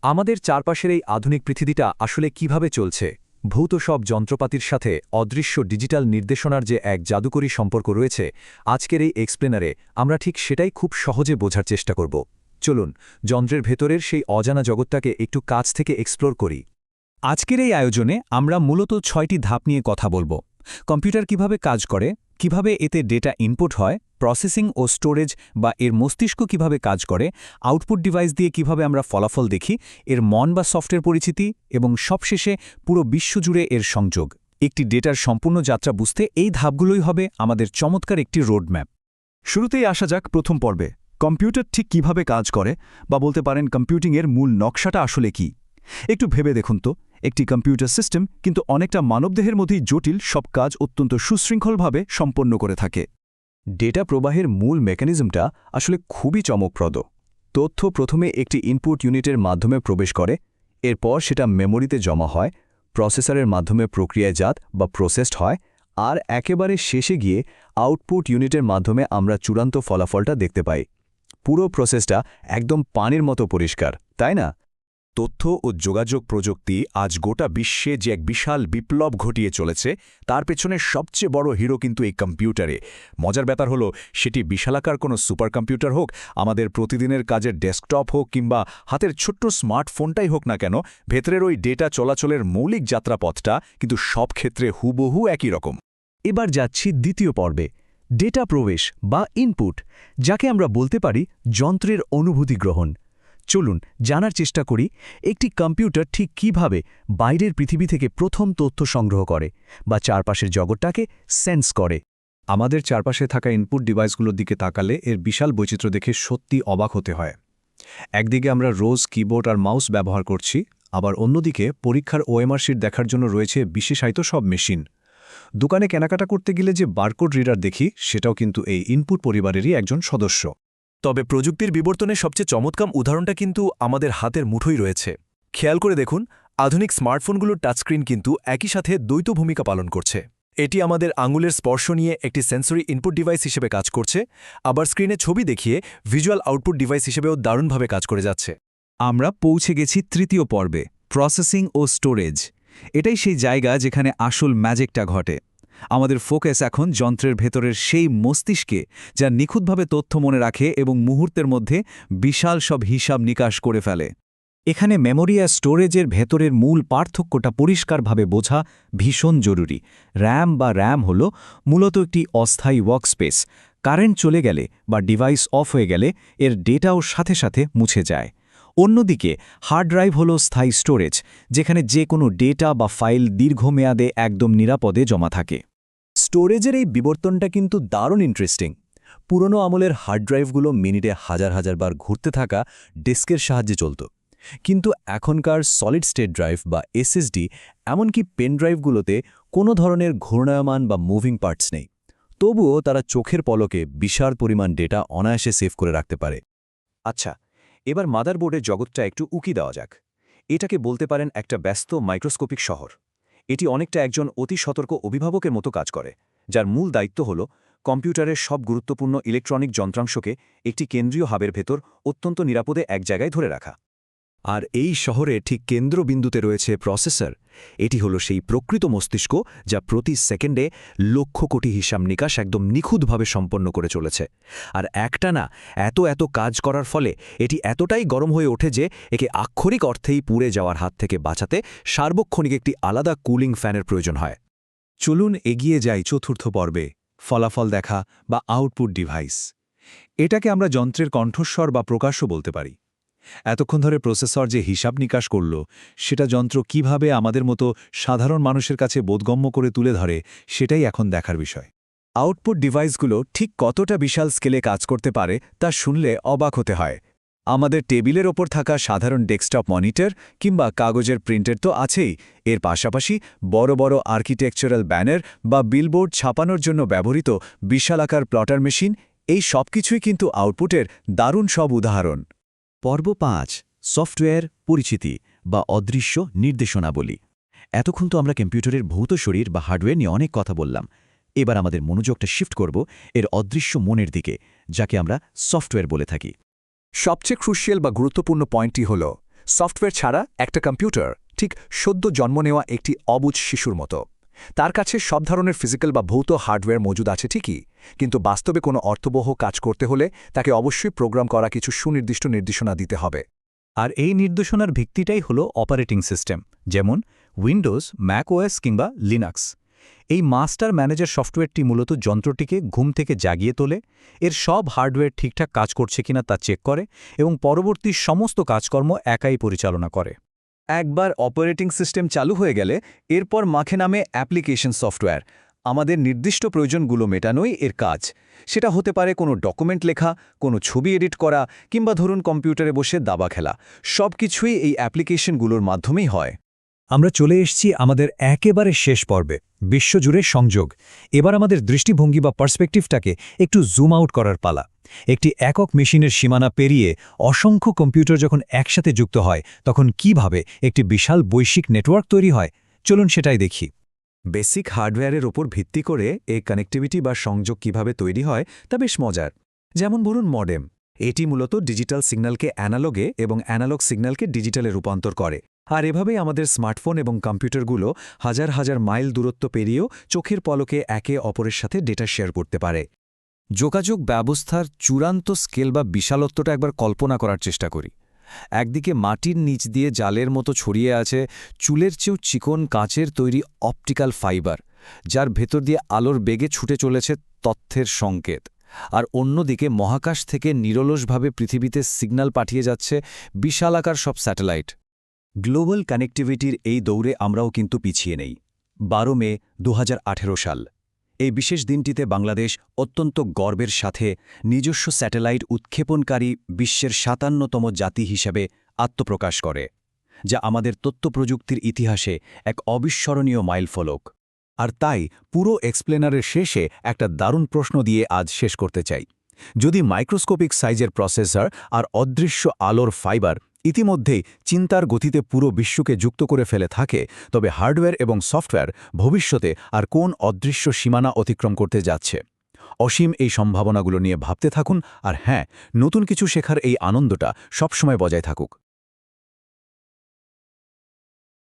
আমাদের চারপাশের এই আধুনিক পৃথিবীটা আসলে কিভাবে চলছে ভৌত সব যন্ত্রপাতির সাথে অদৃশ্য ডিজিটাল নির্দেশনার যে এক জাদুকরী সম্পর্ক রয়েছে আজকের এই এক্সপ্লেনারে আমরা ঠিক সেটাই খুব সহজে বোঝার চেষ্টা করব চলুন যন্ত্রের ভেতরের সেই অজানা জগৎটাকে একটু কাছ থেকে এক্সপ্লোর করি। আজকের এই আয়োজনে আমরা মূলত ৬টি ধাপ নিয়ে কথা বলবো। কম্পিউটার কিভাবে কাজ করে, কিভাবে এতে ডেটা ইনপুট হয়, প্রসেসিং ও স্টোরেজ বা এর মস্তিষ্ক কিভাবে কাজ করে, আউটপুট ডিভাইস দিয়ে কিভাবে আমরা ফলাফল দেখি, এর মন বা সফটওয়্যার পরিচিতি এবং সবশেষে পুরো বিশ্বজুড়ে এর সংযোগ। একটি ডেটার সম্পূর্ণ যাত্রা বুঝতে এই ধাপগুলোই হবে আমাদের চমৎকার একটি রোডম্যাপ। শুরুতেই আসা যাক প্রথম পর্বে, কম্পিউটার ঠিক কিভাবে কাজ করে বা বলতে পারেন কম্পিউটিংয়ের মূল নকশাটা আসলে কি। একটু ভেবে দেখুন তো, একটি কম্পিউটার সিস্টেম কিন্তু অনেকটা মানবদেহের মধ্যেই জটিল সব কাজ অত্যন্ত সুশৃঙ্খলভাবে সম্পন্ন করে থাকে। ডেটা প্রবাহের মূল মেকানিজমটা আসলে খুবই চমকপ্রদ। তথ্য প্রথমে একটি ইনপুট ইউনিটের মাধ্যমে প্রবেশ করে, এরপর সেটা মেমোরিতে জমা হয়, প্রসেসরের মাধ্যমে প্রক্রিয়াজাত বা প্রসেসড হয়, আর একেবারে শেষে গিয়ে আউটপুট ইউনিটের মাধ্যমে আমরা চূড়ান্ত ফলাফলটা দেখতে পাই। পুরো প্রসেসটা একদম পানির মতো পরিষ্কার, তাই না? তথ্য ও যোগাযোগ প্রযুক্তি আজ গোটা বিশ্বে যে এক বিশাল বিপ্লব ঘটিয়ে চলেছে তার পেছনে সবচেয়ে বড় হিরো কিন্তু এই কম্পিউটারে। মজার ব্যাপার হলো সেটি বিশালাকার কোনো সুপার কম্পিউটার হোক, আমাদের প্রতিদিনের কাজের ডেস্কটপ হোক কিংবা হাতের ছোট্ট স্মার্টফোনটাই হোক না কেন, ভেতরের ওই ডেটা চলাচলের মৌলিক যাত্রাপথটা কিন্তু সব ক্ষেত্রে হুবহু একই রকম। এবার যাচ্ছি দ্বিতীয় পর্বে, ডেটা প্রবেশ বা ইনপুট, যাকে আমরা বলতে পারি যন্ত্রের অনুভূতি গ্রহণ। চলুন জানার চেষ্টা করি একটি কম্পিউটার ঠিক কিভাবে বাইরের পৃথিবী থেকে প্রথম তথ্য সংগ্রহ করে বা চারপাশের জগৎটাকে সেন্স করে। আমাদের চারপাশে থাকা ইনপুট ডিভাইসগুলোর দিকে তাকালে এর বিশাল বৈচিত্র্য দেখে সত্যি অবাক হতে হয়। একদিকে আমরা রোজ কিবোর্ড আর মাউস ব্যবহার করছি, আবার অন্যদিকে পরীক্ষার ওএমআর শিট দেখার জন্য রয়েছে বিশেষায়িত সব মেশিন। দোকানে কেনাকাটা করতে গেলে যে বারকোড রিডার দেখি সেটাও কিন্তু এই ইনপুট পরিবারেরই একজন সদস্য। তবে প্রযুক্তির বিবর্তনের সবচেয়ে চমৎকার উদাহরণটা কিন্তু আমাদের হাতের মুঠোই রয়েছে। খেয়াল করে দেখুন, আধুনিক স্মার্টফোনগুলোর টাচস্ক্রিন কিন্তু একই সাথে দ্বৈত ভূমিকা পালন করছে। এটি আমাদের আঙুলের স্পর্শ নিয়ে একটি সেন্সরি ইনপুট ডিভাইস হিসেবে কাজ করছে, আবার স্ক্রিনে ছবি দেখিয়ে ভিজুয়াল আউটপুট ডিভাইস হিসেবেও দারুণভাবে কাজ করে যাচ্ছে। আমরা পৌঁছে গেছি তৃতীয় পর্বে, প্রসেসিং ও স্টোরেজ। এটাই সেই জায়গা যেখানে আসল ম্যাজিকটা ঘটে। আমাদের ফোকাস এখন যন্ত্রের ভেতরের সেই মস্তিষ্কে, যা নিখুঁতভাবে তথ্য মনে রাখে এবং মুহূর্তের মধ্যে বিশাল সব হিসাব নিকাশ করে ফেলে। এখানে মেমোরি আর স্টোরেজের ভেতরের মূল পার্থক্যটা পরিষ্কারভাবে বোঝা ভীষণ জরুরি। র্যাম হল মূলত একটি অস্থায়ী ওয়ার্কস্পেস। কারেন্ট চলে গেলে বা ডিভাইস অফ হয়ে গেলে এর ডেটাও সাথে সাথে মুছে যায়। অন্যদিকে হার্ড ড্রাইভ হল স্থায়ী স্টোরেজ, যেখানে যে কোনো ডেটা বা ফাইল দীর্ঘমেয়াদে একদম নিরাপদে জমা থাকে। স্টোরেজের এই বিবর্তনটা কিন্তু দারুণ ইন্টারেস্টিং। পুরনো আমলের হার্ড ড্রাইভগুলো মিনিটে হাজার হাজার বার ঘুরতে থাকা ডিস্কের সাহায্যে চলত, কিন্তু এখনকার সলিড স্টেট ড্রাইভ বা এসএসডি, এমনকি পেন ড্রাইভগুলোতে কোনো ধরনের ঘূর্ণায়মান বা মুভিং পার্টস নেই। তবুও তারা চোখের পলকে বিশাল পরিমাণ ডেটা অনায়াসে সেভ করে রাখতে পারে। আচ্ছা, এবার মাদারবোর্ডের জগৎটা একটু উকি দেওয়া যাক। এটাকে বলতে পারেন একটা ব্যস্ত মাইক্রোস্কোপিক শহর। এটি অনেকটা একজন অতি সতর্ক অভিভাবকের মতো কাজ করে, যার মূল দায়িত্ব হল কম্পিউটারের সব গুরুত্বপূর্ণ ইলেকট্রনিক যন্ত্রাংশকে একটি কেন্দ্রীয় হাবের ভেতর অত্যন্ত নিরাপদে এক জায়গায় ধরে রাখা। আর এই শহরে ঠিক কেন্দ্রবিন্দুতে রয়েছে প্রসেসর। এটি হলো সেই প্রকৃত মস্তিষ্ক যা প্রতি সেকেন্ডে লক্ষ কোটি হিসাব নিকাশ একদম নিখুঁতভাবে সম্পন্ন করে চলেছে। আর একটানা এত কাজ করার ফলে এটি এতটাই গরম হয়ে ওঠে যে একে আক্ষরিক অর্থেই পুড়ে যাওয়ার হাত থেকে বাঁচাতে সার্বক্ষণিক একটি আলাদা কুলিং ফ্যানের প্রয়োজন হয়। চলুন এগিয়ে যাই চতুর্থ পর্বে, ফলাফল দেখা বা আউটপুট ডিভাইস। এটাকে আমরা যন্ত্রের কণ্ঠস্বর বা প্রকাশ্য বলতে পারি। এতক্ষণ ধরে প্রসেসর যে হিসাব নিকাশ করল, সেটা যন্ত্র কিভাবে আমাদের মতো সাধারণ মানুষের কাছে বোধগম্য করে তুলে ধরে, সেটাই এখন দেখার বিষয়। আউটপুট ডিভাইসগুলো ঠিক কতটা বিশাল স্কেলে কাজ করতে পারে তা শুনলে অবাক হতে হয়। আমাদের টেবিলের ওপর থাকা সাধারণ ডেস্কটপ মনিটর কিংবা কাগজের প্রিন্টার তো আছেই, এর পাশাপাশি বড় বড় আর্কিটেকচারাল ব্যানার বা বিলবোর্ড ছাপানোর জন্য ব্যবহৃত বিশালাকার প্লটার মেশিন, এই সবকিছুই কিন্তু আউটপুটের দারুণ সব উদাহরণ। পর্ব ৫, সফটওয়্যার পরিচিতি বা অদৃশ্য নির্দেশনাবলী। এতক্ষণ তো আমরা কম্পিউটারের ভৌত শরীর বা হার্ডওয়্যার নিয়ে অনেক কথা বললাম। এবার আমাদের মনোযোগটা শিফট করব এর অদৃশ্য মনের দিকে, যাকে আমরা সফটওয়্যার বলে থাকি। সবচেয়ে ক্রুশিয়াল বা গুরুত্বপূর্ণ পয়েন্টটি হল সফটওয়্যার ছাড়া একটা কম্পিউটার ঠিক সদ্য জন্ম নেওয়া একটি অবুঝ শিশুর মতো। তার কাছে সব ধরনের ফিজিক্যাল বা ভৌত হার্ডওয়্যার মজুদ আছে ঠিকই, কিন্তু বাস্তবে কোনো অর্থবহ কাজ করতে হলে তাকে অবশ্যই প্রোগ্রাম করা কিছু সুনির্দিষ্ট নির্দেশনা দিতে হবে। আর এই নির্দেশনার ভিত্তিটাই হলো অপারেটিং সিস্টেম, যেমন উইন্ডোজ, ম্যাকওএস কিংবা লিনাক্স। এই মাস্টার ম্যানেজার সফটওয়্যারটি মূলত যন্ত্রটিকে ঘুম থেকে জাগিয়ে তোলে, এর সব হার্ডওয়্যার ঠিকঠাক কাজ করছে কিনা তা চেক করে এবং পরবর্তী সমস্ত কাজকর্ম একাই পরিচালনা করে। একবার অপারেটিং সিস্টেম চালু হয়ে গেলে এরপর মাঠে নামে অ্যাপ্লিকেশন সফটওয়্যার। আমাদের নির্দিষ্ট প্রয়োজনগুলো মেটানোই এর কাজ। সেটা হতে পারে কোনো ডকুমেন্ট লেখা, কোনো ছবি এডিট করা কিংবা ধরুন কম্পিউটারে বসে দাবা খেলা। সব কিছুই এই অ্যাপ্লিকেশনগুলোর মাধ্যমেই হয়। আমরা চলে এসেছি আমাদের একেবারে শেষ পর্বে, বিশ্বজুড়ে সংযোগ। এবার আমাদের দৃষ্টিভঙ্গি বা পার্সপেক্টিভটাকে একটু জুম আউট করার পালা। একটি একক মেশিনের সীমানা পেরিয়ে অসংখ্য কম্পিউটার যখন একসাথে যুক্ত হয়, তখন কিভাবে একটি বিশাল বৈশ্বিক নেটওয়ার্ক তৈরি হয়, চলুন সেটাই দেখি। বেসিক হার্ডওয়্যারের ওপর ভিত্তি করে এই কানেক্টিভিটি বা সংযোগ কিভাবে তৈরি হয় তা বেশ মজার। যেমন বলুন মডেম, এটি মূলত ডিজিটাল সিগন্যালকে অ্যানালগে এবং অ্যানালগ সিগন্যালকে ডিজিটালে রূপান্তর করে। আর এভাবেই আমাদের স্মার্টফোন এবং কম্পিউটারগুলো হাজার হাজার মাইল দূরত্ব পেরিয়েও চোখের পলকে একে অপরের সাথে ডেটা শেয়ার করতে পারে। যোগাযোগ ব্যবস্থার চূড়ান্ত স্কেল বা বিশালত্বটা একবার কল্পনা করার চেষ্টা করি। একদিকে মাটির নিচ দিয়ে জালের মতো ছড়িয়ে আছে চুলের চেয়েও চিকন কাঁচের তৈরি অপটিক্যাল ফাইবার, যার ভেতর দিয়ে আলোর বেগে ছুটে চলেছে তথ্যের সংকেত। আর অন্যদিকে মহাকাশ থেকে নিরলসভাবে পৃথিবীতে সিগন্যাল পাঠিয়ে যাচ্ছে বিশালাকার সব স্যাটেলাইট। গ্লোবাল কানেক্টিভিটির এই দৌড়ে আমরাও কিন্তু পিছিয়ে নেই। 12 মে 2018 সাল। এই বিশেষ দিনটিতে বাংলাদেশ অত্যন্ত গর্বের সাথে নিজস্ব স্যাটেলাইট উৎক্ষেপণকারী বিশ্বের 57তম জাতি হিসেবে আত্মপ্রকাশ করে, যা আমাদের তথ্যপ্রযুক্তির ইতিহাসে এক অবিস্মরণীয় মাইলফলক। আর তাই পুরো এক্সপ্লেনারের শেষে একটা দারুণ প্রশ্ন দিয়ে আজ শেষ করতে চাই। যদি মাইক্রোস্কোপিক সাইজের প্রসেসর আর অদৃশ্য আলোর ফাইবার ইতিমধ্যেই চিন্তার গতিতে পুরো বিশ্বকে যুক্ত করে ফেলে থাকে, তবে হার্ডওয়্যার এবং সফটওয়্যার ভবিষ্যতে আর কোন অদৃশ্য সীমানা অতিক্রম করতে যাচ্ছে? অসীম এই সম্ভাবনাগুলো নিয়ে ভাবতে থাকুন, আর হ্যাঁ, নতুন কিছু শেখার এই আনন্দটা সবসময় বজায় থাকুক।